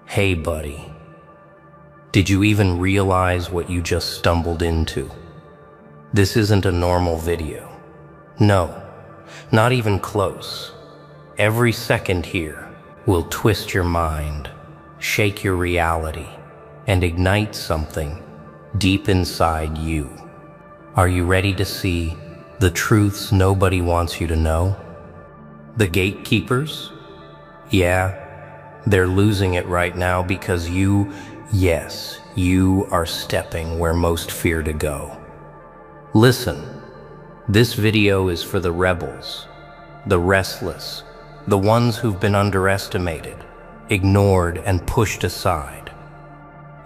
Hey buddy, did you even realize what you just stumbled into? This isn't a normal video. No, not even close. Every second here will twist your mind, shake your reality, and ignite something deep inside you. Are you ready to see the truths nobody wants you to know? The gatekeepers? Yeah, they're losing it right now because you are stepping where most fear to go. Listen, this video is for the rebels, the restless, the ones who've been underestimated, ignored, and pushed aside.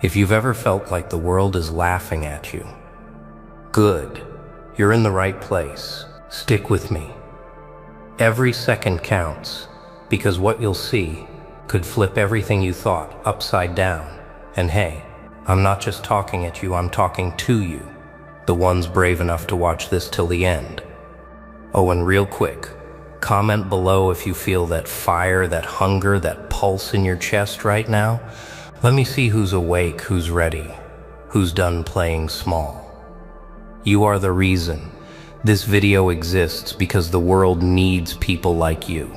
If you've ever felt like the world is laughing at you, good, you're in the right place. Stick with me. Every second counts, because what you'll see could flip everything you thought upside down. And hey, I'm not just talking at you, I'm talking to you, the ones brave enough to watch this till the end. Oh, and real quick, comment below if you feel that fire, that hunger, that pulse in your chest right now. Let me see who's awake, who's ready, who's done playing small. You are the reason this video exists, because the world needs people like you.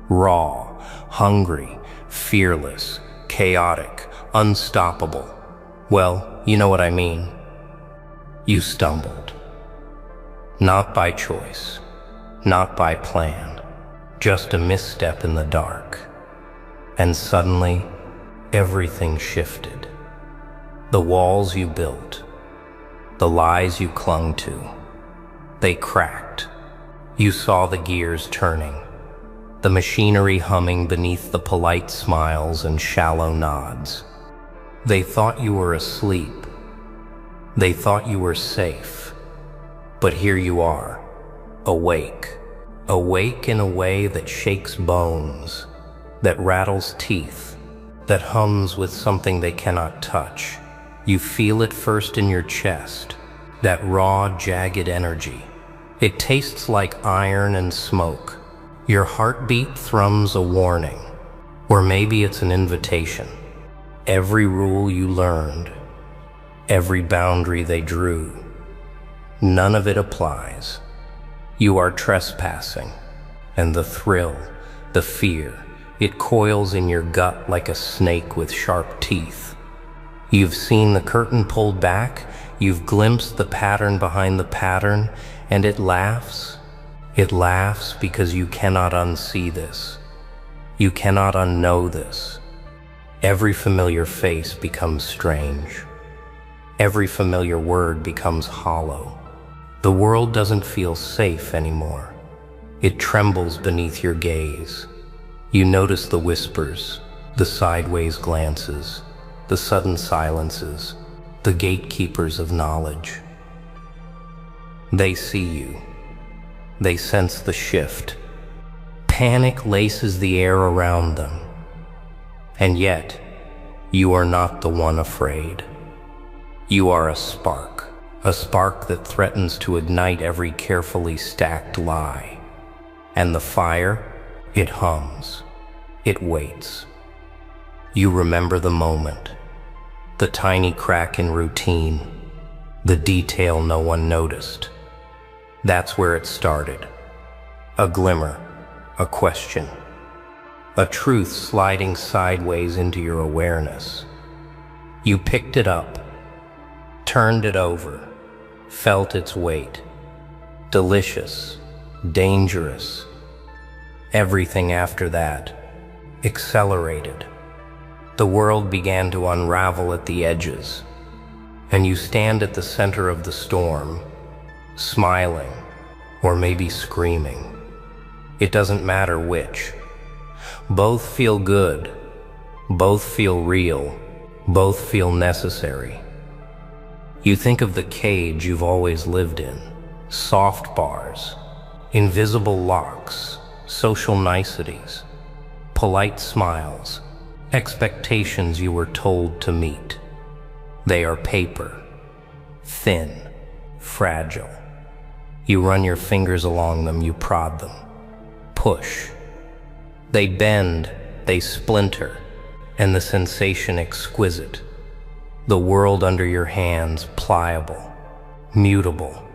Raw, hungry, fearless, chaotic, unstoppable. Well, you know what I mean. You stumbled. Not by choice, not by plan, just a misstep in the dark. And suddenly, everything shifted. The walls you built, the lies you clung to, they cracked. You saw the gears turning, the machinery humming beneath the polite smiles and shallow nods. They thought you were asleep. They thought you were safe. But here you are, awake. Awake in a way that shakes bones, that rattles teeth, that hums with something they cannot touch. You feel it first in your chest, that raw, jagged energy. It tastes like iron and smoke. Your heartbeat thrums a warning, or maybe it's an invitation. Every rule you learned, every boundary they drew, none of it applies. You are trespassing, and the thrill, the fear, it coils in your gut like a snake with sharp teeth. You've seen the curtain pulled back, you've glimpsed the pattern behind the pattern, and it laughs. It laughs because you cannot unsee this. You cannot unknow this. Every familiar face becomes strange. Every familiar word becomes hollow. The world doesn't feel safe anymore. It trembles beneath your gaze. You notice the whispers, the sideways glances, the sudden silences, the gatekeepers of knowledge. They see you. They sense the shift. Panic laces the air around them. And yet, you are not the one afraid. You are a spark that threatens to ignite every carefully stacked lie. And the fire, it hums. It waits. You remember the moment, the tiny crack in routine, the detail no one noticed. That's where it started. A glimmer, a question, a truth sliding sideways into your awareness. You picked it up, turned it over, felt its weight. Delicious, dangerous. Everything after that accelerated. The world began to unravel at the edges, and you stand at the center of the storm, smiling, or maybe screaming. It doesn't matter which. Both feel good, both feel real, both feel necessary. You think of the cage you've always lived in, soft bars, invisible locks, social niceties, polite smiles, expectations you were told to meet. They are paper, thin, fragile. You run your fingers along them, you prod them, push. They bend, they splinter, and the sensation exquisite. The world under your hands pliable, mutable,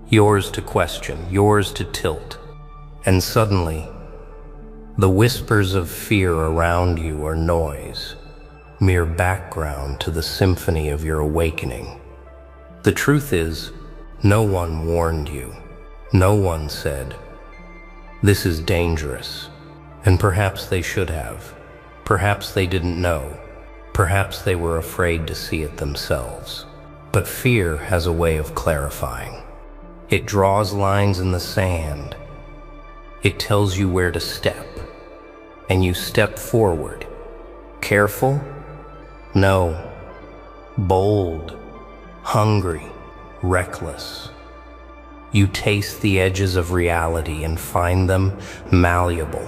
yours to question, yours to tilt. And suddenly, the whispers of fear around you are noise, mere background to the symphony of your awakening. The truth is, no one warned you. No one said, "This is dangerous." And perhaps they should have. Perhaps they didn't know. Perhaps they were afraid to see it themselves. But fear has a way of clarifying. It draws lines in the sand. It tells you where to step. And you step forward. Careful? No. Bold. Hungry. Reckless. You taste the edges of reality and find them malleable.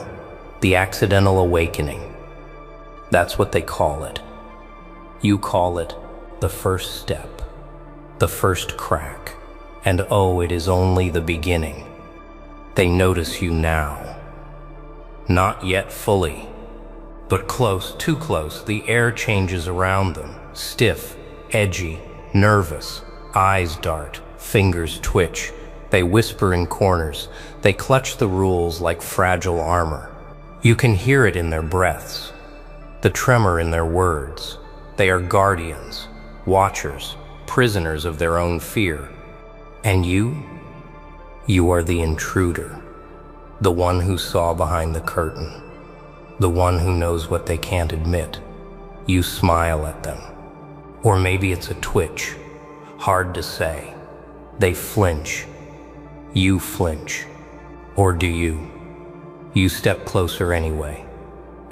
The accidental awakening. That's what they call it. You call it the first step, the first crack. And oh, it is only the beginning. They notice you now. Not yet fully, but close, too close. The air changes around them. Stiff, edgy, nervous. Eyes dart, fingers twitch. They whisper in corners. They clutch the rules like fragile armor. You can hear it in their breaths, the tremor in their words. They are guardians, watchers, prisoners of their own fear. And you are the intruder, the one who saw behind the curtain, the one who knows what they can't admit. You smile at them. Or maybe it's a twitch, hard to say. They flinch. You flinch. Or do you? You step closer anyway.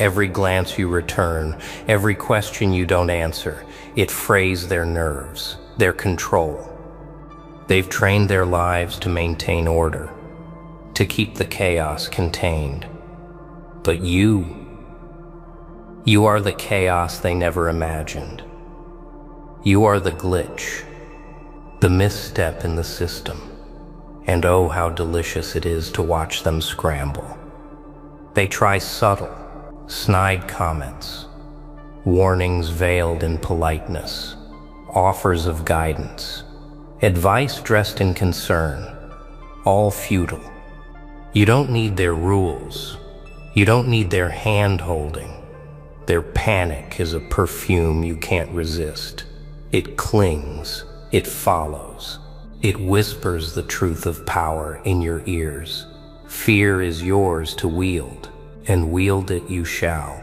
Every glance you return, every question you don't answer, it frays their nerves, their control. They've trained their lives to maintain order, to keep the chaos contained. But you are the chaos they never imagined. You are the glitch, the misstep in the system. And oh, how delicious it is to watch them scramble. They try subtle, snide comments, warnings veiled in politeness, offers of guidance, advice dressed in concern, all futile. You don't need their rules. You don't need their hand-holding. Their panic is a perfume you can't resist. It clings, it follows, it whispers the truth of power in your ears. Fear is yours to wield, and wield it you shall,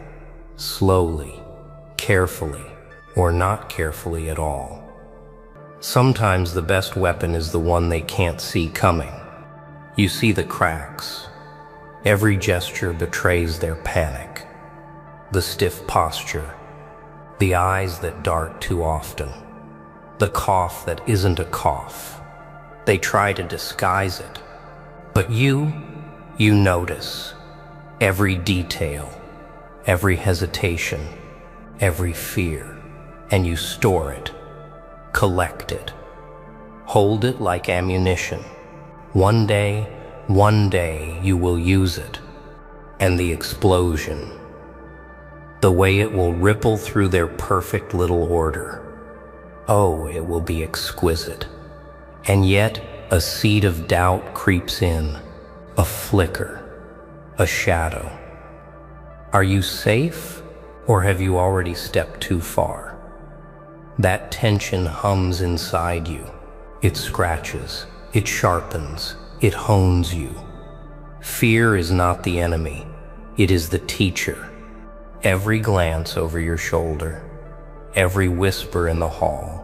slowly, carefully, or not carefully at all. Sometimes the best weapon is the one they can't see coming. You see the cracks. Every gesture betrays their panic. The stiff posture, the eyes that dart too often, the cough that isn't a cough. They try to disguise it, but you notice every detail, every hesitation, every fear, and you store it, collect it, hold it like ammunition. One day you will use it, and the explosion, the way it will ripple through their perfect little order. Oh, it will be exquisite. And yet, a seed of doubt creeps in, a flicker, a shadow. Are you safe, or have you already stepped too far? That tension hums inside you. It scratches, it sharpens, it hones you. Fear is not the enemy, it is the teacher. Every glance over your shoulder, every whisper in the hall,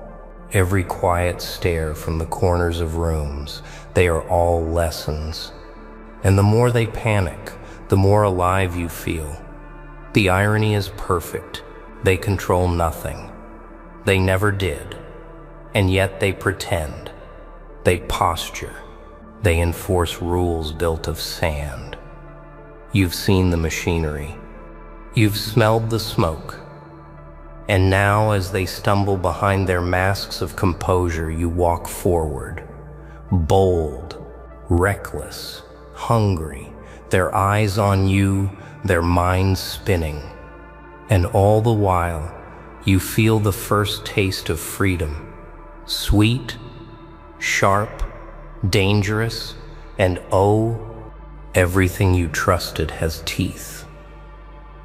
every quiet stare from the corners of rooms, they are all lessons. And the more they panic, the more alive you feel. The irony is perfect. They control nothing. They never did. And yet they pretend. They posture. They enforce rules built of sand. You've seen the machinery. You've smelled the smoke. And now, as they stumble behind their masks of composure, you walk forward, bold, reckless, hungry, their eyes on you, their minds spinning. And all the while, you feel the first taste of freedom. Sweet, sharp, dangerous, and oh, everything you trusted has teeth.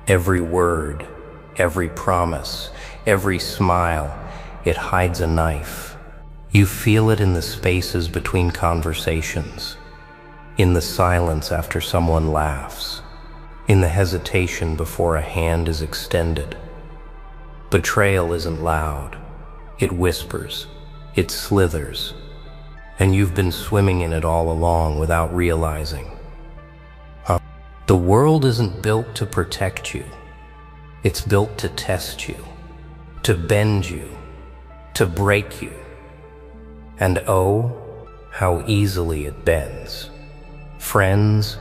Every word, every promise, every smile, it hides a knife. You feel it in the spaces between conversations, in the silence after someone laughs, in the hesitation before a hand is extended. Betrayal isn't loud. It whispers, it slithers, and you've been swimming in it all along without realizing. The world isn't built to protect you. It's built to test you, to bend you, to break you. And oh, how easily it bends. Friends,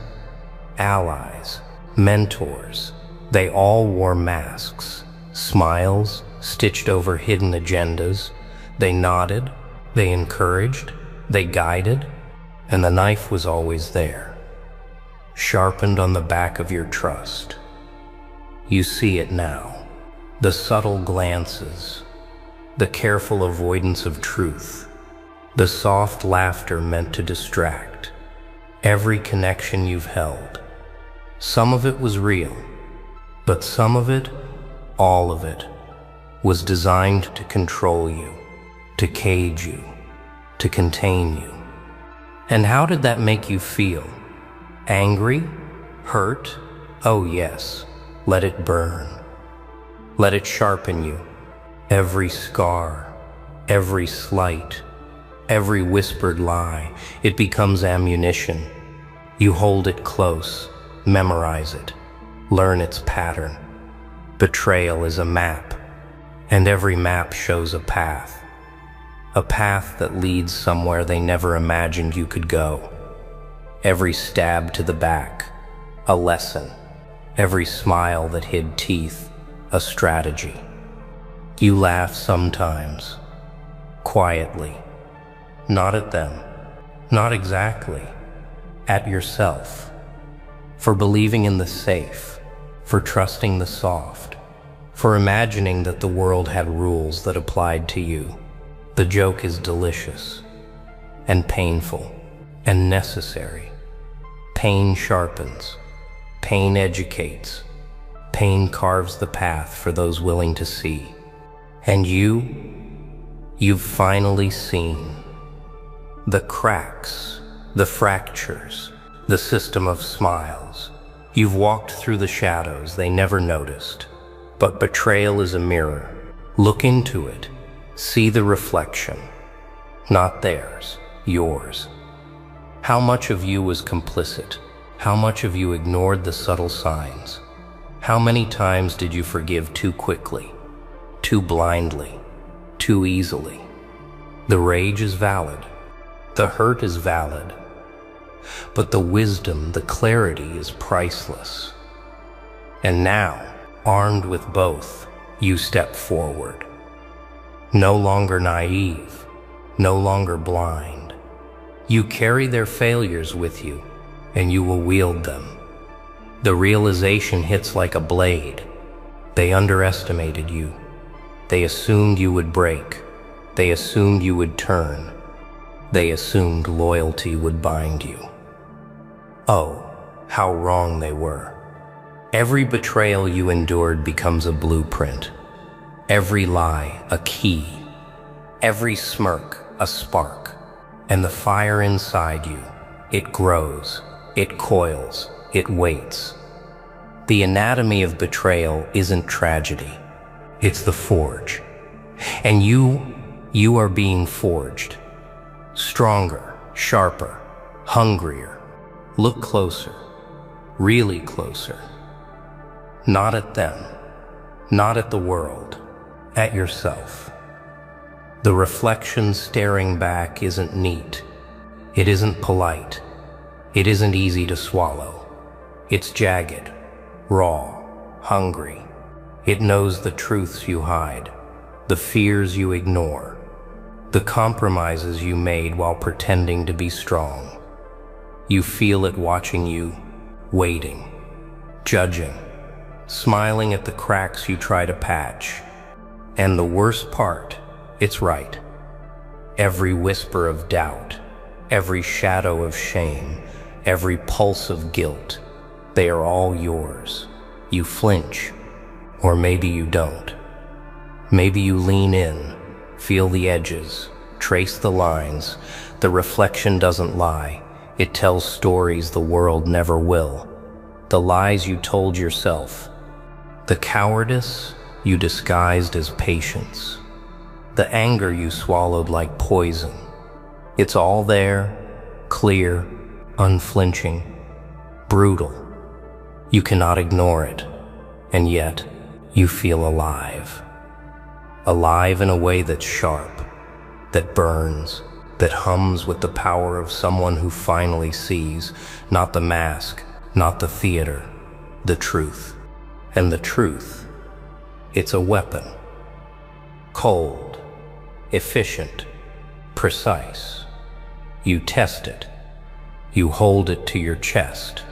allies, mentors, they all wore masks, smiles stitched over hidden agendas. They nodded, they encouraged, they guided, and the knife was always there, sharpened on the back of your trust. You see it now, the subtle glances, the careful avoidance of truth, the soft laughter meant to distract, every connection you've held. Some of it was real, but some of it, all of it, was designed to control you, to cage you, to contain you. And how did that make you feel? Angry? Hurt? Oh yes, let it burn. Let it sharpen you. Every scar, every slight, every whispered lie, it becomes ammunition. You hold it close, memorize it, learn its pattern. Betrayal is a map, and every map shows a path that leads somewhere they never imagined you could go. Every stab to the back, a lesson. Every smile that hid teeth, a strategy. You laugh sometimes, quietly, not at them, not exactly, at yourself, for believing in the safe, for trusting the soft, for imagining that the world had rules that applied to you. The joke is delicious, and painful, and necessary. Pain sharpens, pain educates, pain carves the path for those willing to see. And you've finally seen the cracks, the fractures, the system of smiles. You've walked through the shadows they never noticed. But betrayal is a mirror. Look into it. See the reflection. Not theirs, yours. How much of you was complicit? How much of you ignored the subtle signs? How many times did you forgive too quickly, too blindly, too easily? The rage is valid. The hurt is valid. But the wisdom, the clarity is priceless. And now, armed with both, you step forward. No longer naive, no longer blind. You carry their failures with you, and you will wield them. The realization hits like a blade. They underestimated you. They assumed you would break. They assumed you would turn. They assumed loyalty would bind you. Oh, how wrong they were. Every betrayal you endured becomes a blueprint. Every lie, a key. Every smirk, a spark. And the fire inside you, it grows, it coils, it waits. The anatomy of betrayal isn't tragedy. It's the forge. And you are being forged. Stronger, sharper, hungrier. Look closer, really closer. Not at them, not at the world, at yourself. The reflection staring back isn't neat. It isn't polite. It isn't easy to swallow. It's jagged, raw, hungry. It knows the truths you hide, the fears you ignore, the compromises you made while pretending to be strong. You feel it watching you, waiting, judging, smiling at the cracks you try to patch. And the worst part, it's right. Every whisper of doubt, every shadow of shame, every pulse of guilt, they are all yours. You flinch, or maybe you don't. Maybe you lean in, feel the edges, trace the lines. The reflection doesn't lie. It tells stories the world never will. The lies you told yourself. The cowardice you disguised as patience. The anger you swallowed like poison. It's all there, clear, unflinching, brutal. You cannot ignore it, and yet you feel alive. Alive in a way that's sharp, that burns, that hums with the power of someone who finally sees, not the mask, not the theater, the truth. And the truth, it's a weapon. Cold, efficient, precise. You test it. You hold it to your chest,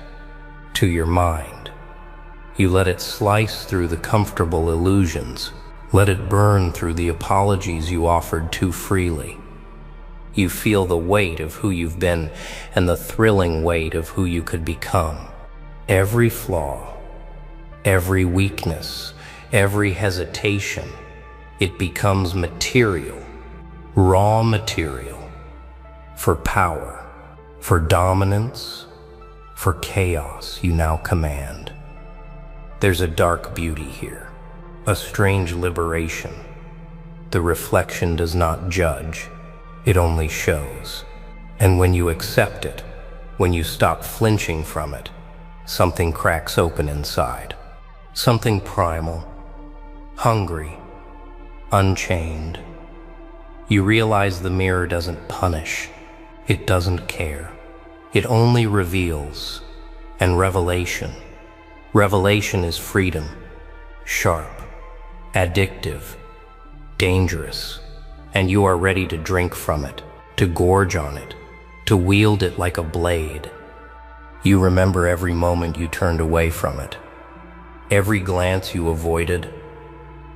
to your mind. You let it slice through the comfortable illusions. Let it burn through the apologies you offered too freely. You feel the weight of who you've been and the thrilling weight of who you could become. Every flaw, every weakness, every hesitation, it becomes material, raw material, for power, for dominance, for chaos you now command. There's a dark beauty here, a strange liberation. The reflection does not judge, it only shows. And when you accept it, when you stop flinching from it, something cracks open inside. Something primal, hungry, unchained. You realize the mirror doesn't punish. It doesn't care. It only reveals. And revelation is freedom. Sharp, addictive, dangerous. And you are ready to drink from it, to gorge on it, to wield it like a blade. You remember every moment you turned away from it, every glance you avoided,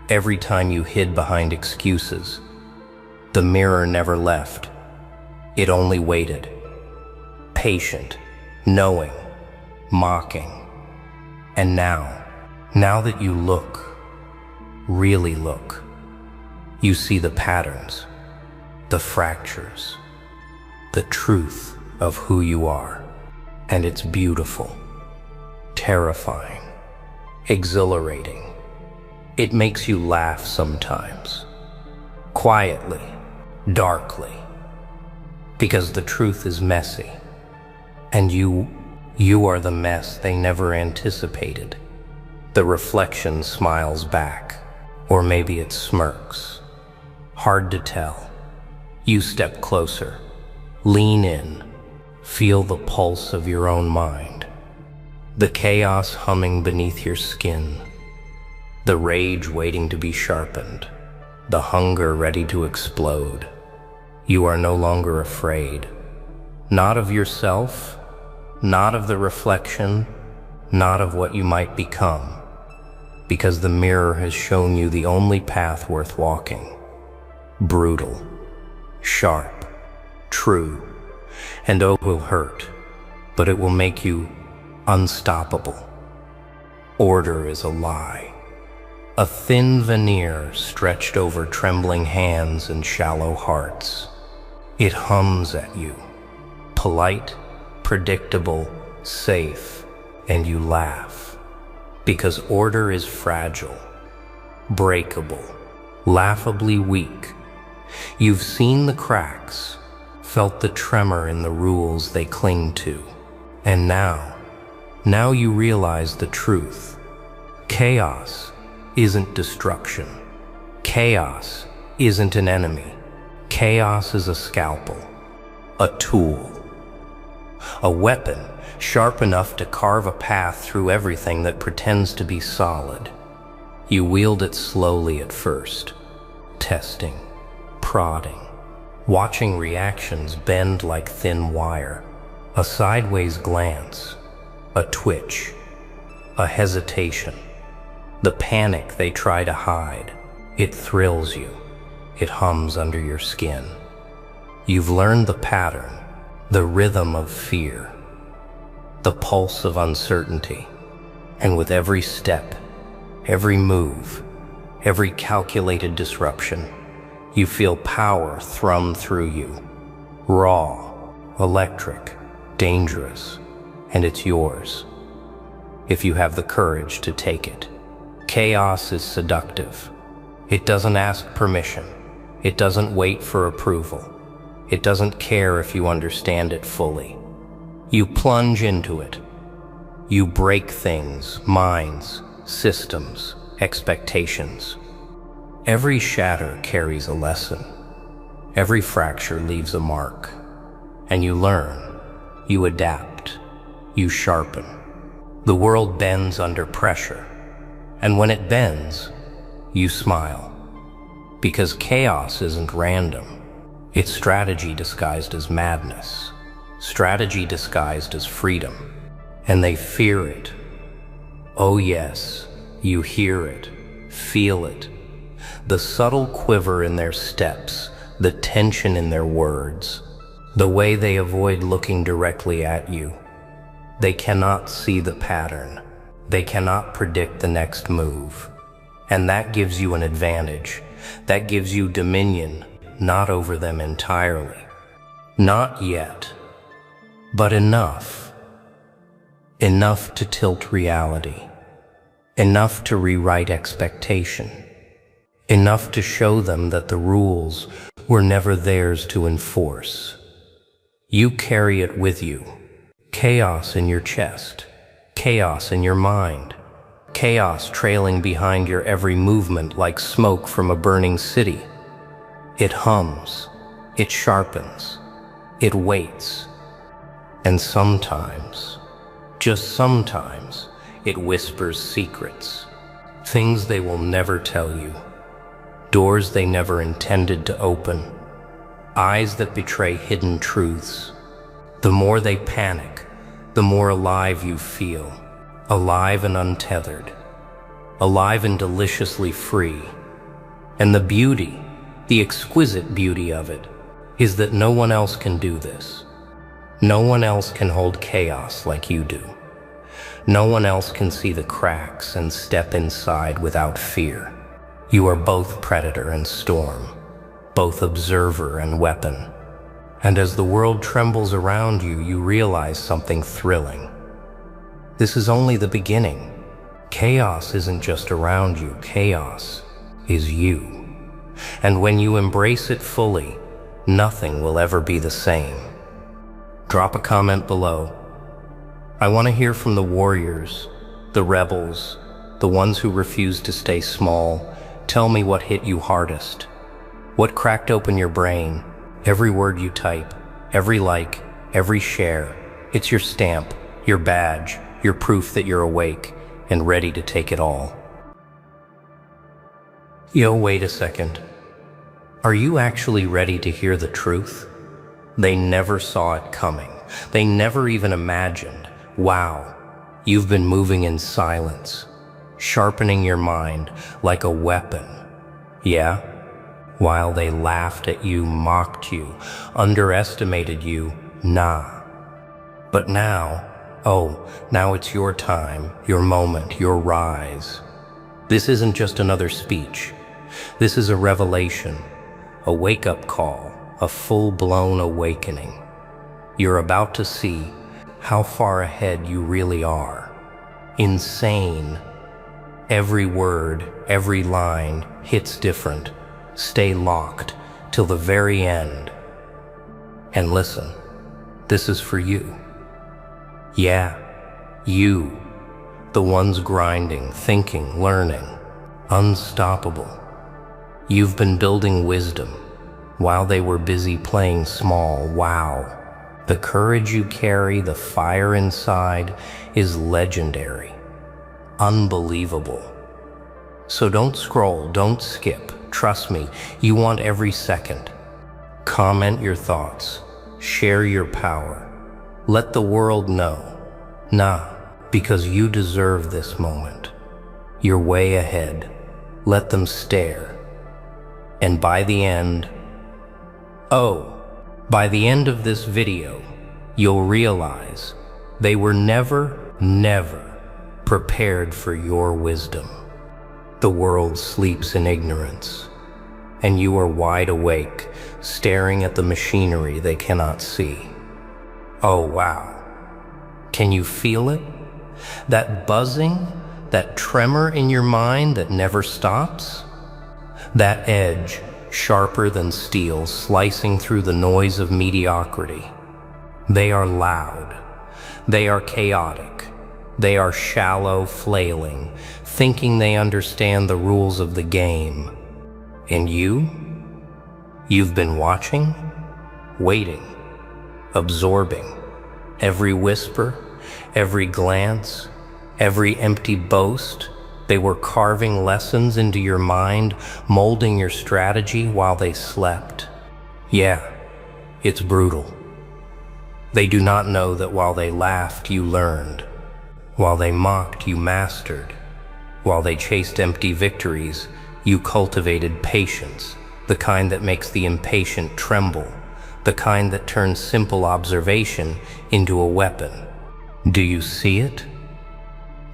every time you hid behind excuses. The mirror never left. It only waited, patient, knowing, mocking. And now that you look, really look, you see the patterns, the fractures, the truth of who you are. And it's beautiful, terrifying, exhilarating. It makes you laugh sometimes, quietly, darkly, because the truth is messy, and you are the mess they never anticipated. The reflection smiles back, or maybe it smirks. Hard to tell. You step closer, lean in, feel the pulse of your own mind, the chaos humming beneath your skin, the rage waiting to be sharpened, the hunger ready to explode. You are no longer afraid, not of yourself, not of the reflection, not of what you might become, because the mirror has shown you the only path worth walking. Brutal, sharp, true, and it will hurt, but it will make you unstoppable. Order is a lie, a thin veneer stretched over trembling hands and shallow hearts. It hums at you, polite, predictable, safe, and you laugh, because order is fragile, breakable, laughably weak. You've seen the cracks, felt the tremor in the rules they cling to, and now you realize the truth. Chaos isn't destruction. Chaos isn't an enemy. Chaos is a scalpel, a tool, a weapon sharp enough to carve a path through everything that pretends to be solid. You wield it slowly at first, testing, prodding, watching reactions bend like thin wire, a sideways glance, a twitch, a hesitation, The panic they try to hide, it thrills you. It hums under your skin. You've learned the pattern, the rhythm of fear, the pulse of uncertainty. And with every step, every move, every calculated disruption, you feel power thrum through you. Raw, electric, dangerous, and it's yours, if you have the courage to take it. Chaos is seductive. It doesn't ask permission. It doesn't wait for approval. It doesn't care if you understand it fully. You plunge into it. You break things, minds, systems, expectations. Every shatter carries a lesson. Every fracture leaves a mark. And you learn, you adapt, you sharpen. The world bends under pressure. And when it bends, you smile. Because chaos isn't random. It's strategy disguised as madness. Strategy disguised as freedom. And they fear it. Oh yes, you hear it, feel it. The subtle quiver in their steps, the tension in their words, the way they avoid looking directly at you. They cannot see the pattern. They cannot predict the next move. And that gives you an advantage. That gives you dominion, not over them entirely. Not yet, but enough. Enough to tilt reality. Enough to rewrite expectation. Enough to show them that the rules were never theirs to enforce. You carry it with you. Chaos in your chest. Chaos in your mind. Chaos trailing behind your every movement like smoke from a burning city. It hums. It sharpens. It waits. And sometimes, just sometimes, it whispers secrets. Things they will never tell you. Doors they never intended to open. Eyes that betray hidden truths. The more they panic, the more alive you feel. Alive and untethered. Alive and deliciously free. And the beauty, the exquisite beauty of it, is that no one else can do this. No one else can hold chaos like you do. No one else can see the cracks and step inside without fear. You are both predator and storm, both observer and weapon. And as the world trembles around you, you realize something thrilling. This is only the beginning. Chaos isn't just around you, chaos is you. And when you embrace it fully, nothing will ever be the same. Drop a comment below. I want to hear from the warriors, the rebels, the ones who refuse to stay small. Tell me what hit you hardest. What cracked open your brain? Every word you type, every like, every share. It's your stamp, your badge, your proof that you're awake and ready to take it all. Yo, wait a second. Are you actually ready to hear the truth? They never saw it coming. They never even imagined. Wow, you've been moving in silence, sharpening your mind like a weapon. Yeah? While they laughed at you, mocked you, underestimated you, nah. But now, now it's your time, your moment, your rise. This isn't just another speech. This is a revelation, a wake-up call, a full-blown awakening. You're about to see how far ahead you really are. Insane. Every word, every line hits different. Stay locked till the very end. And listen, this is for you. Yeah, you, the ones grinding, thinking, learning, unstoppable. You've been building wisdom while they were busy playing small. Wow. The courage you carry, the fire inside, is legendary. Unbelievable. So don't scroll, don't skip. Trust me, you want every second. Comment your thoughts. Share your power. Let the world know. Nah, because you deserve this moment. You're way ahead. Let them stare. And by the end of this video, you'll realize they were never prepared for your wisdom. The world sleeps in ignorance, and you are wide awake, staring at the machinery they cannot see. Oh wow. Can you feel it? That buzzing, that tremor in your mind that never stops? That edge, sharper than steel, slicing through the noise of mediocrity. They are loud. They are chaotic. They are shallow, flailing, thinking they understand the rules of the game. And you've been watching, waiting, absorbing every whisper, every glance, every empty boast. They were carving lessons into your mind, molding your strategy while they slept. Yeah, it's brutal. They do not know that while they laughed, you learned. While they mocked, you mastered. While they chased empty victories, you cultivated patience, the kind that makes the impatient tremble, the kind that turns simple observation into a weapon. Do you see it?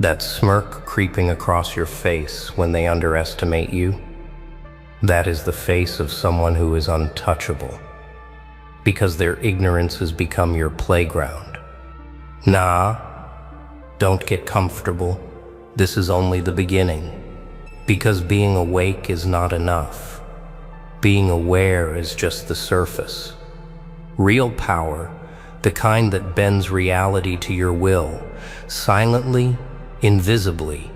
That smirk creeping across your face when they underestimate you? That is the face of someone who is untouchable, because their ignorance has become your playground. Nah, don't get comfortable. This is only the beginning, because being awake is not enough. Being aware is just the surface. Real power, the kind that bends reality to your will, silently, invisibly,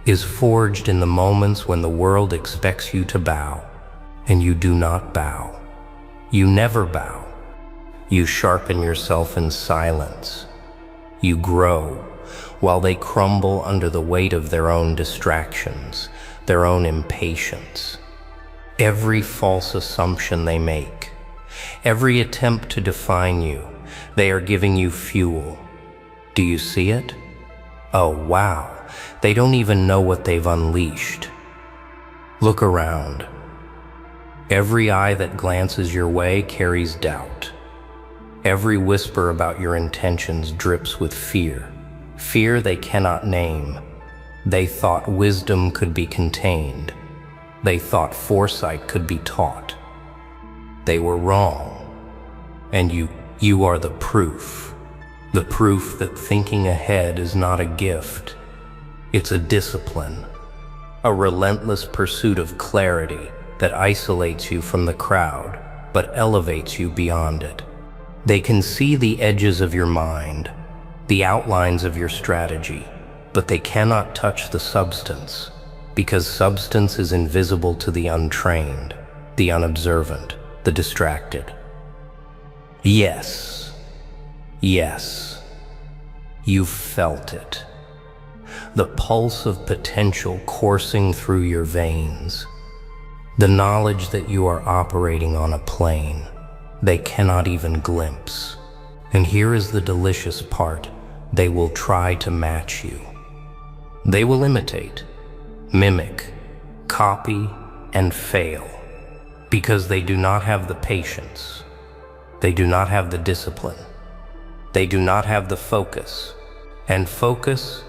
is forged in the moments when the world expects you to bow, and you do not bow. You never bow. You sharpen yourself in silence. You grow while they crumble under the weight of their own distractions, their own impatience. Every false assumption they make, every attempt to define you, they are giving you fuel. Do you see it? Oh wow, they don't even know what they've unleashed. Look around. Every eye that glances your way carries doubt. Every whisper about your intentions drips with fear. Fear they cannot name. They thought wisdom could be contained. They thought foresight could be taught. They were wrong. And you are the proof. The proof that thinking ahead is not a gift. It's a discipline. A relentless pursuit of clarity that isolates you from the crowd, but elevates you beyond it. They can see the edges of your mind, the outlines of your strategy, but they cannot touch the substance, because substance is invisible to the untrained, the unobservant, the distracted. Yes, you've felt it. The pulse of potential coursing through your veins. The knowledge that you are operating on a plane they cannot even glimpse. And here is the delicious part. They will try to match you. They will imitate, mimic, copy, and fail, because they do not have the patience. They do not have the discipline. They do not have the focus. And focus,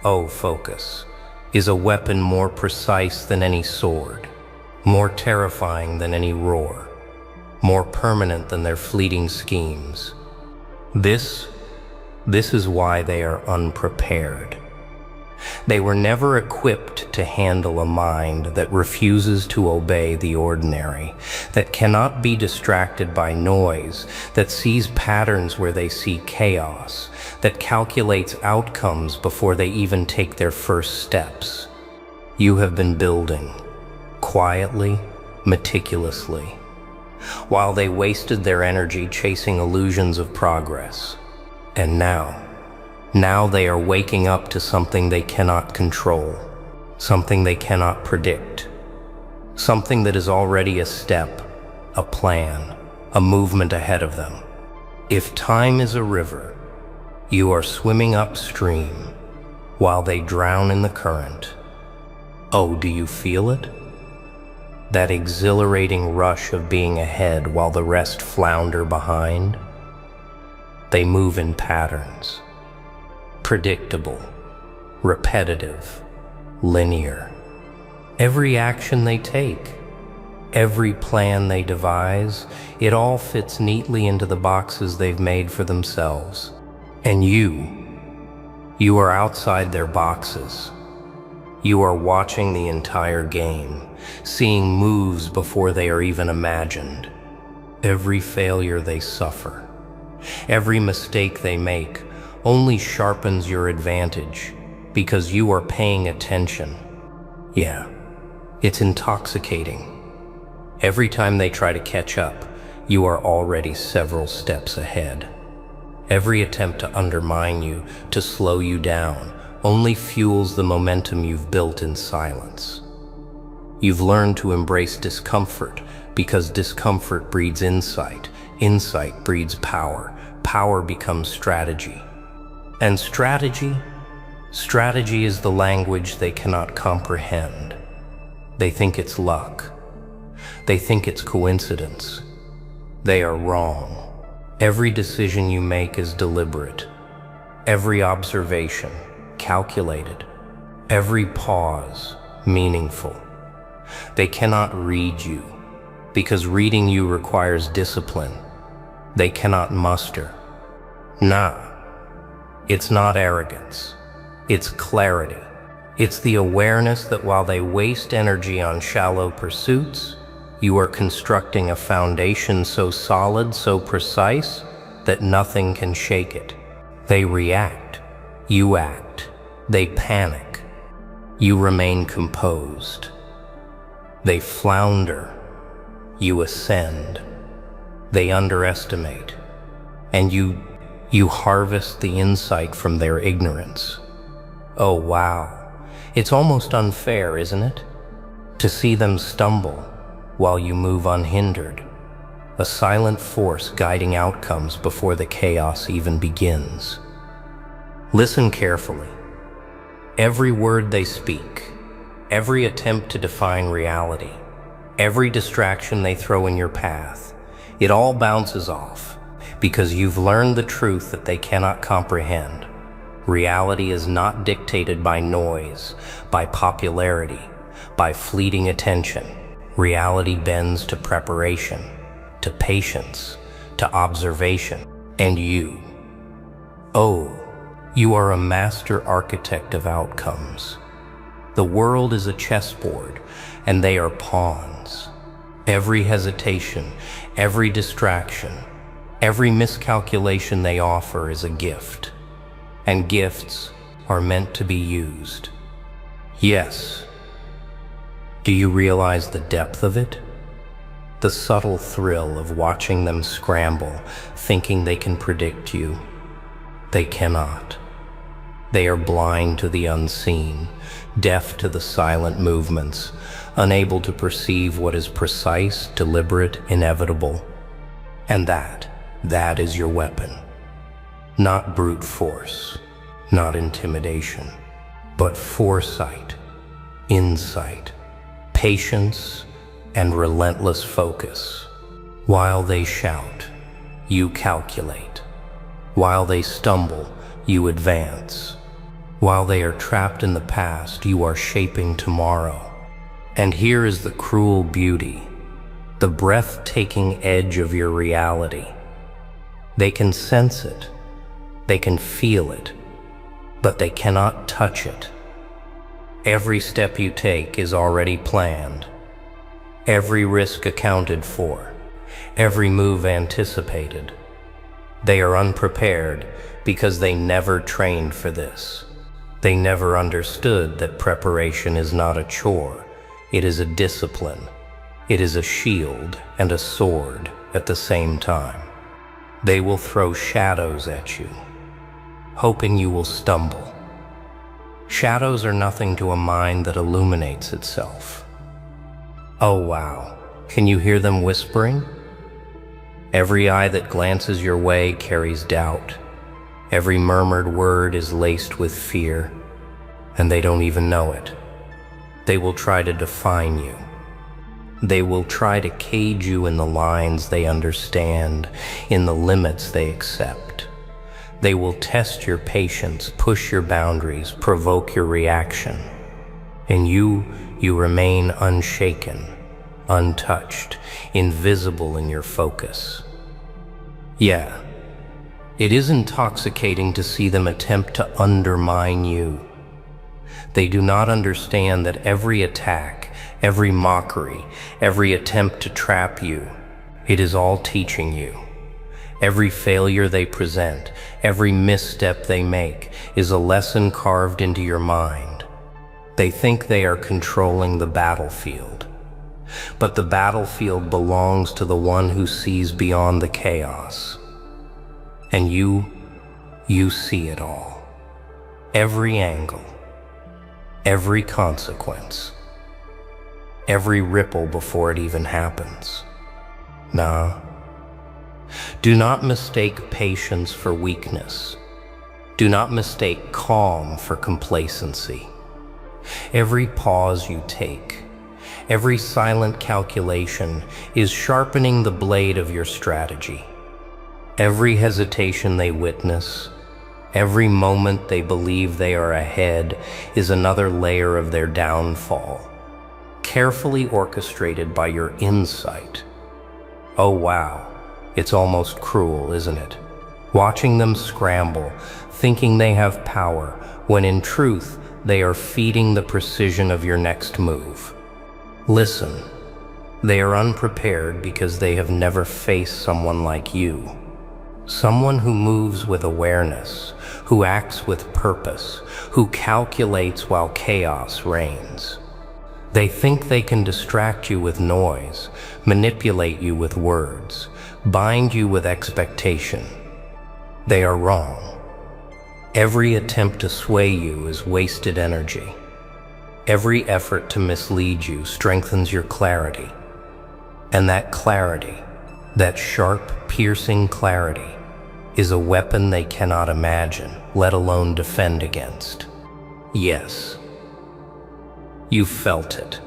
oh focus, is a weapon more precise than any sword, more terrifying than any roar, more permanent than their fleeting schemes. This is why they are unprepared. They were never equipped to handle a mind that refuses to obey the ordinary, that cannot be distracted by noise, that sees patterns where they see chaos, that calculates outcomes before they even take their first steps. You have been building, quietly, meticulously, while they wasted their energy chasing illusions of progress. And now they are waking up to something they cannot control, something they cannot predict, something that is already a step, a plan, a movement ahead of them. If time is a river, you are swimming upstream while they drown in the current. Oh, do you feel it? That exhilarating rush of being ahead while the rest flounder behind? They move in patterns. Predictable, repetitive, linear. Every action they take, every plan they devise, it all fits neatly into the boxes they've made for themselves. And you are outside their boxes. You are watching the entire game, seeing moves before they are even imagined. Every failure they suffer, every mistake they make only sharpens your advantage because you are paying attention. Yeah, it's intoxicating. Every time they try to catch up, you are already several steps ahead. Every attempt to undermine you, to slow you down, only fuels the momentum you've built in silence. You've learned to embrace discomfort because discomfort breeds insight. Insight breeds power. Power becomes strategy. And strategy is the language they cannot comprehend. They think it's luck. They think it's coincidence. They are wrong. Every decision you make is deliberate. Every observation, calculated. Every pause, meaningful. They cannot read you, because reading you requires discipline. They cannot muster. Nah, it's not arrogance. It's clarity. It's the awareness that while they waste energy on shallow pursuits, you are constructing a foundation so solid, so precise, that nothing can shake it. They react. You act. They panic. You remain composed. They flounder. You ascend. They underestimate. And you harvest the insight from their ignorance. Oh, wow. It's almost unfair, isn't it? To see them stumble while you move unhindered, a silent force guiding outcomes before the chaos even begins. Listen carefully. Every word they speak, every attempt to define reality, every distraction they throw in your path, it all bounces off because you've learned the truth that they cannot comprehend. Reality is not dictated by noise, by popularity, by fleeting attention. Reality bends to preparation, to patience, to observation. And you, oh, you are a master architect of outcomes. The world is a chessboard, and they are pawns. Every hesitation, every distraction, every miscalculation they offer is a gift. And gifts are meant to be used. Yes. Do you realize the depth of it? The subtle thrill of watching them scramble, thinking they can predict you. They cannot. They are blind to the unseen, deaf to the silent movements, unable to perceive what is precise, deliberate, inevitable. And that is your weapon. Not brute force, not intimidation, but foresight, insight, patience, and relentless focus. While they shout, you calculate. While they stumble, you advance. While they are trapped in the past, you are shaping tomorrow. And here is the cruel beauty, the breathtaking edge of your reality. They can sense it. They can feel it, but they cannot touch it. Every step you take is already planned, every risk accounted for, every move anticipated. They are unprepared because they never trained for this. They never understood that preparation is not a chore, it is a discipline. It is a shield and a sword at the same time. They will throw shadows at you, hoping you will stumble. Shadows are nothing to a mind that illuminates itself. Oh wow, can you hear them whispering? Every eye that glances your way carries doubt. Every murmured word is laced with fear, and they don't even know it. They will try to define you. They will try to cage you in the lines they understand, in the limits they accept. They will test your patience, push your boundaries, provoke your reaction. And you remain unshaken, untouched, invisible in your focus. Yeah, it is intoxicating to see them attempt to undermine you. They do not understand that every attack, every mockery, every attempt to trap you, it is all teaching you. Every failure they present, every misstep they make, is a lesson carved into your mind. They think they are controlling the battlefield, but the battlefield belongs to the one who sees beyond the chaos. And you see it all. Every angle, every consequence, every ripple before it even happens. Nah. Do not mistake patience for weakness. Do not mistake calm for complacency. Every pause you take, every silent calculation is sharpening the blade of your strategy. Every hesitation they witness, every moment they believe they are ahead is another layer of their downfall, carefully orchestrated by your insight. Oh wow, it's almost cruel, isn't it? Watching them scramble, thinking they have power, when in truth they are feeding the precision of your next move. Listen, they are unprepared because they have never faced someone like you. Someone who moves with awareness, who acts with purpose, who calculates while chaos reigns. They think they can distract you with noise, manipulate you with words, bind you with expectation. They are wrong. Every attempt to sway you is wasted energy. Every effort to mislead you strengthens your clarity. And that clarity, that sharp, piercing clarity, is a weapon they cannot imagine, let alone defend against. Yes, you felt it.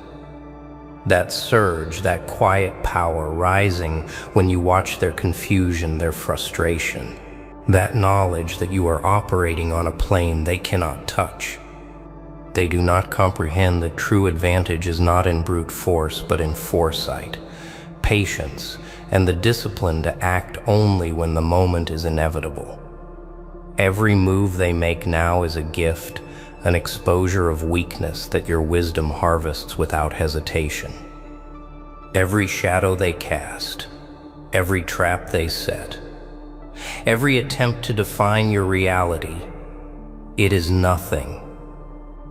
That surge, that quiet power rising when you watch their confusion, their frustration. That knowledge that you are operating on a plane they cannot touch. They do not comprehend that true advantage is not in brute force, but in foresight, patience, and the discipline to act only when the moment is inevitable. Every move they make now is a gift, an exposure of weakness that your wisdom harvests without hesitation. Every shadow they cast, every trap they set, every attempt to define your reality, it is nothing,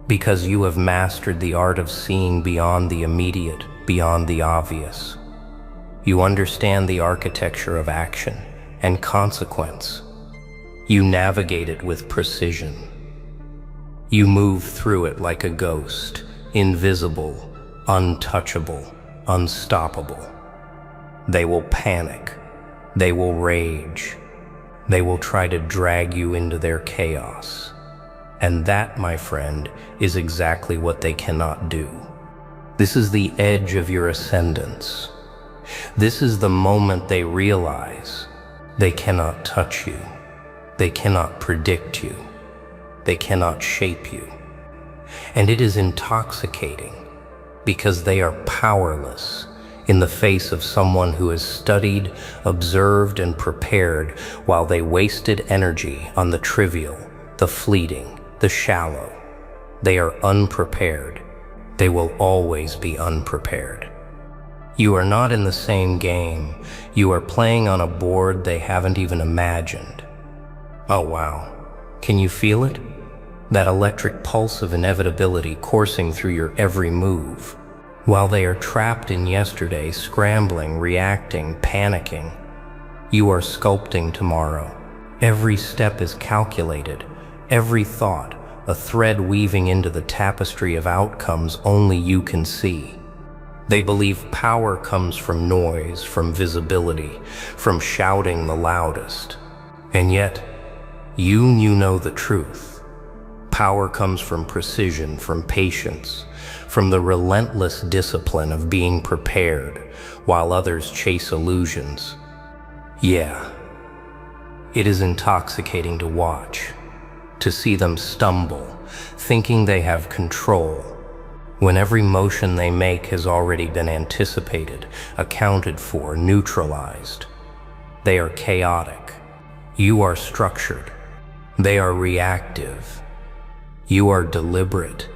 because you have mastered the art of seeing beyond the immediate, beyond the obvious. You understand the architecture of action and consequence. You navigate it with precision. You move through it like a ghost, invisible, untouchable, unstoppable. They will panic. They will rage. They will try to drag you into their chaos. And that, my friend, is exactly what they cannot do. This is the edge of your ascendance. This is the moment they realize they cannot touch you. They cannot predict you. They cannot shape you. And it is intoxicating because they are powerless in the face of someone who has studied, observed, and prepared while they wasted energy on the trivial, the fleeting, the shallow. They are unprepared. They will always be unprepared. You are not in the same game. You are playing on a board they haven't even imagined. Oh wow, can you feel it? That electric pulse of inevitability coursing through your every move. While they are trapped in yesterday, scrambling, reacting, panicking, you are sculpting tomorrow. Every step is calculated, every thought, a thread weaving into the tapestry of outcomes only you can see. They believe power comes from noise, from visibility, from shouting the loudest. And yet, you know the truth. Power comes from precision, from patience, from the relentless discipline of being prepared while others chase illusions. Yeah, it is intoxicating to watch, to see them stumble, thinking they have control, when every motion they make has already been anticipated, accounted for, neutralized. They are chaotic. You are structured. They are reactive. You are deliberate.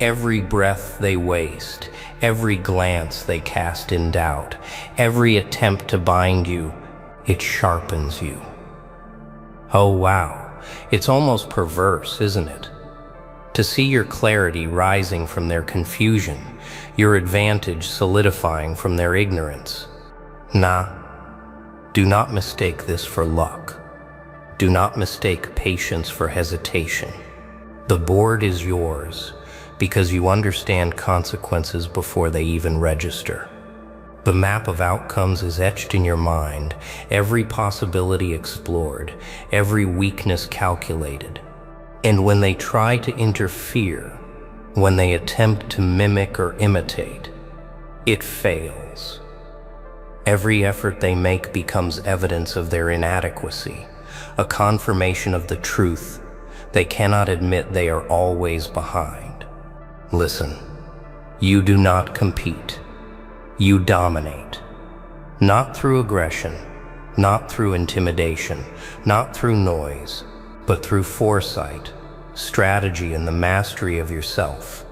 Every breath they waste, every glance they cast in doubt, every attempt to bind you, it sharpens you. Oh wow, it's almost perverse, isn't it? To see your clarity rising from their confusion, your advantage solidifying from their ignorance. Nah, do not mistake this for luck. Do not mistake patience for hesitation. The board is yours because you understand consequences before they even register. The map of outcomes is etched in your mind, every possibility explored, every weakness calculated. And when they try to interfere, when they attempt to mimic or imitate, it fails. Every effort they make becomes evidence of their inadequacy, a confirmation of the truth. They cannot admit they are always behind. Listen, you do not compete. You dominate. Not through aggression, not through intimidation, not through noise, but through foresight, strategy, and the mastery of yourself.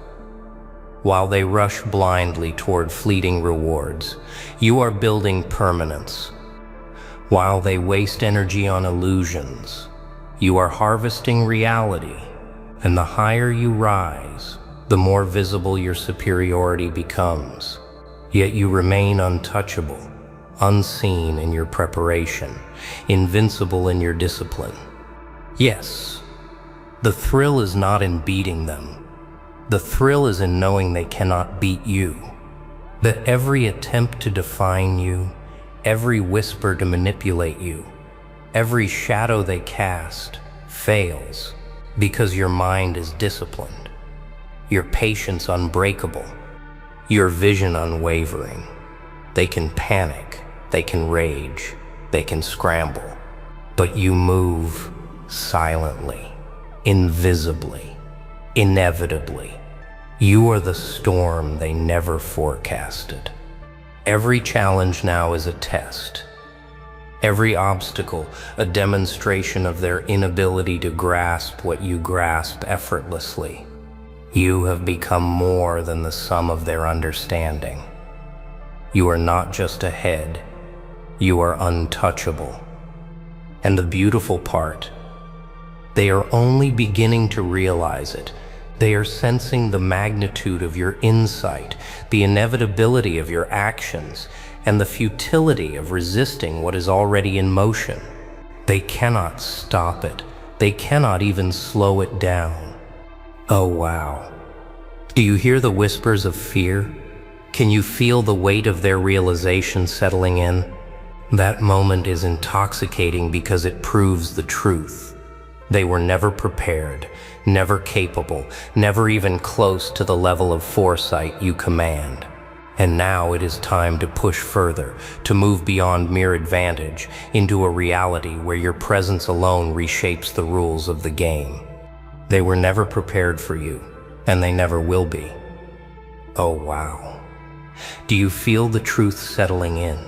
While they rush blindly toward fleeting rewards, you are building permanence. While they waste energy on illusions, you are harvesting reality. And the higher you rise, the more visible your superiority becomes. Yet you remain untouchable, unseen in your preparation, invincible in your discipline. Yes, the thrill is not in beating them. The thrill is in knowing they cannot beat you. That every attempt to define you, every whisper to manipulate you, every shadow they cast fails because your mind is disciplined, your patience unbreakable, your vision unwavering. They can panic, they can rage, they can scramble, but you move silently, invisibly, inevitably. You are the storm they never forecasted. Every challenge now is a test. Every obstacle, a demonstration of their inability to grasp what you grasp effortlessly. You have become more than the sum of their understanding. You are not just ahead, you are untouchable. And the beautiful part, they are only beginning to realize it. They are sensing the magnitude of your insight, the inevitability of your actions, and the futility of resisting what is already in motion. They cannot stop it. They cannot even slow it down. Oh wow. Do you hear the whispers of fear? Can you feel the weight of their realization settling in? That moment is intoxicating because it proves the truth. They were never prepared, never capable, never even close to the level of foresight you command. And now it is time to push further, to move beyond mere advantage into a reality where your presence alone reshapes the rules of the game. They were never prepared for you, and they never will be. Oh wow. Do you feel the truth settling in?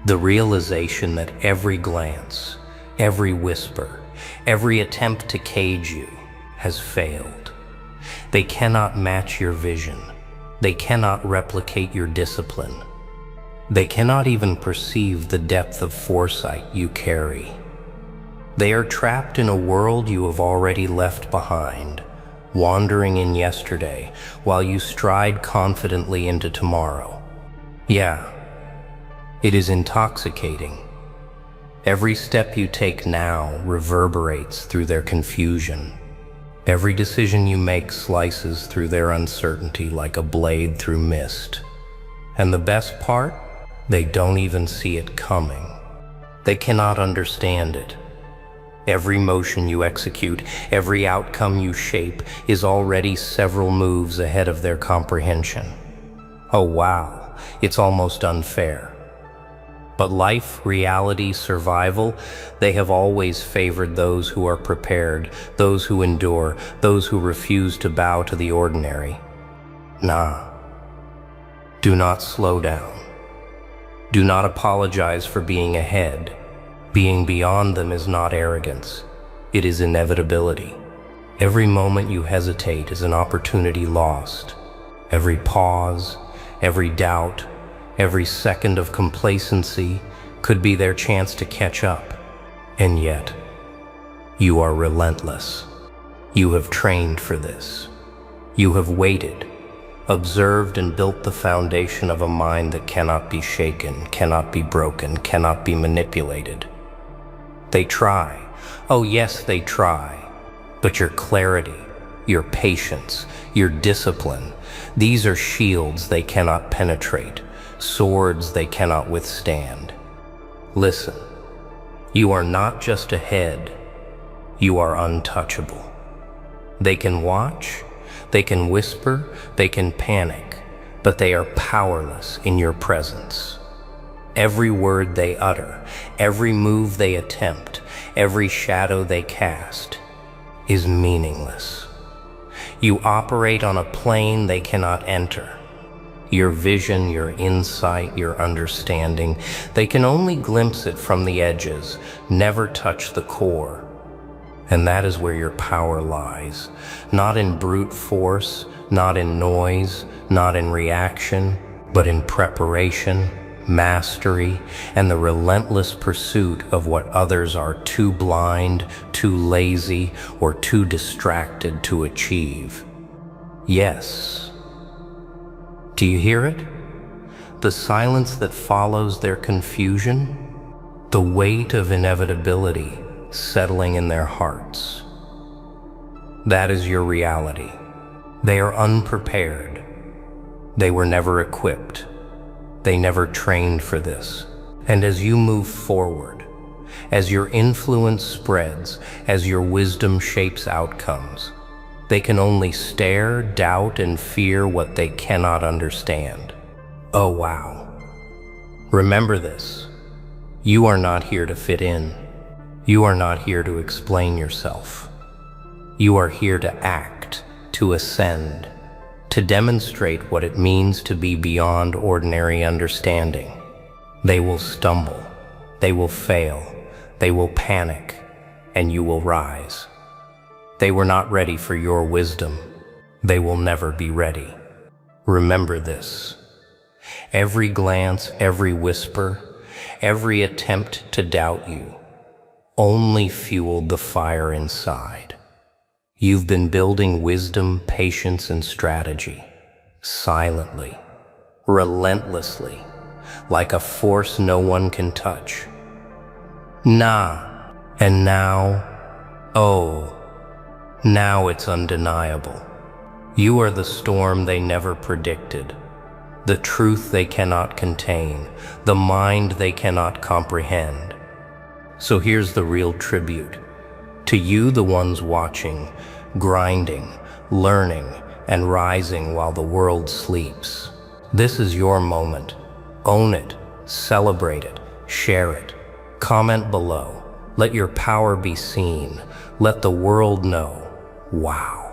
The realization that every glance, every whisper, every attempt to cage you has failed. They cannot match your vision. They cannot replicate your discipline. They cannot even perceive the depth of foresight you carry. They are trapped in a world you have already left behind, wandering in yesterday while you stride confidently into tomorrow. Yeah, it is intoxicating. Every step you take now reverberates through their confusion. Every decision you make slices through their uncertainty like a blade through mist. And the best part? They don't even see it coming. They cannot understand it. Every motion you execute, every outcome you shape is already several moves ahead of their comprehension. Oh wow, it's almost unfair. But life, reality, survival, they have always favored those who are prepared, those who endure, those who refuse to bow to the ordinary. Nah. Do not slow down. Do not apologize for being ahead. Being beyond them is not arrogance. It is inevitability. Every moment you hesitate is an opportunity lost. Every pause, every doubt, every second of complacency could be their chance to catch up. And yet, you are relentless. You have trained for this. You have waited, observed and built the foundation of a mind that cannot be shaken, cannot be broken, cannot be manipulated. They try. Oh yes, they try. But your clarity, your patience, your discipline, these are shields they cannot penetrate, swords they cannot withstand. Listen, you are not just ahead, you are untouchable. They can watch, they can whisper, they can panic, but they are powerless in your presence. Every word they utter, every move they attempt, every shadow they cast is meaningless. You operate on a plane they cannot enter. Your vision, your insight, your understanding, they can only glimpse it from the edges, never touch the core. And that is where your power lies, not in brute force, not in noise, not in reaction, but in preparation, mastery, and the relentless pursuit of what others are too blind, too lazy, or too distracted to achieve. Yes. Do you hear it? The silence that follows their confusion? The weight of inevitability settling in their hearts. That is your reality. They are unprepared. They were never equipped. They never trained for this. And as you move forward, as your influence spreads, as your wisdom shapes outcomes, they can only stare, doubt, and fear what they cannot understand. Oh wow. Remember this. You are not here to fit in. You are not here to explain yourself. You are here to act, to ascend, to demonstrate what it means to be beyond ordinary understanding. They will stumble, they will fail, they will panic, and you will rise. They were not ready for your wisdom. They will never be ready. Remember this. Every glance, every whisper, every attempt to doubt you only fueled the fire inside. You've been building wisdom, patience, and strategy, silently, relentlessly, like a force no one can touch. And now, oh, now it's undeniable. You are the storm they never predicted, the truth they cannot contain, the mind they cannot comprehend. So here's the real tribute. To you, the ones watching, grinding, learning, and rising while the world sleeps. This is your moment. Own it, celebrate it, share it. Comment below. Let your power be seen. Let the world know. Wow.